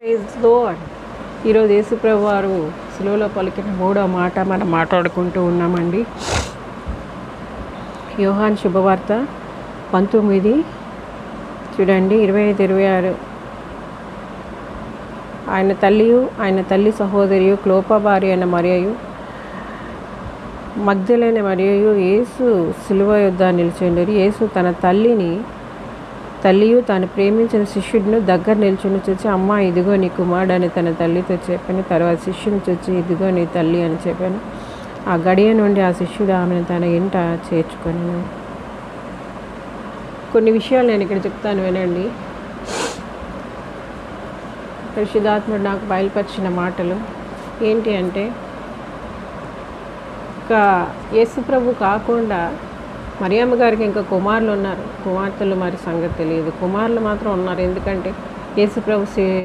Praise lord. ఈరోజు యేసుప్రభు వారు సిలువలో పలికిన 3వ మాట మనం మాట్లాడుకుంటూ ఉన్నామండి. యోహాను శుభవార్త 19 చూడండి, 25-26. ఆయన తల్లి సహోదరియు క్లోపా భార్య అయిన మరియయు మగ్దలేనే మరియయు యేసు సిలువ యొద్ద నిలిచెండిరి. యేసు తన తల్లియు తాను ప్రేమించిన శిష్యుడిని దగ్గర నిల్చుని చూసి, అమ్మా ఇదిగో నీ కుమారుడు అని తన తల్లితో చెప్పాను. తర్వాత శిష్యుని చూసి, ఇదిగో నీ తల్లి అని చెప్పాను. ఆ గడియ నుండి ఆ శిష్యుడు ఆమెను తన ఇంట చేర్చుకొని. కొన్ని విషయాలు నేను ఇక్కడ చెప్తాను, వినండి. పరిశుద్ధాత్ముడు నాకు బయలుపరిచిన మాటలు ఏంటి అంటే, ఇంకా యేసుప్రభు కాకుండా మరియమ్మ గారికి ఇంకా కుమారులు ఉన్నారు. కుమార్తెలు మరి సంగతి తెలియదు, కుమారులు మాత్రం ఉన్నారు. ఎందుకంటే యేసుప్రభు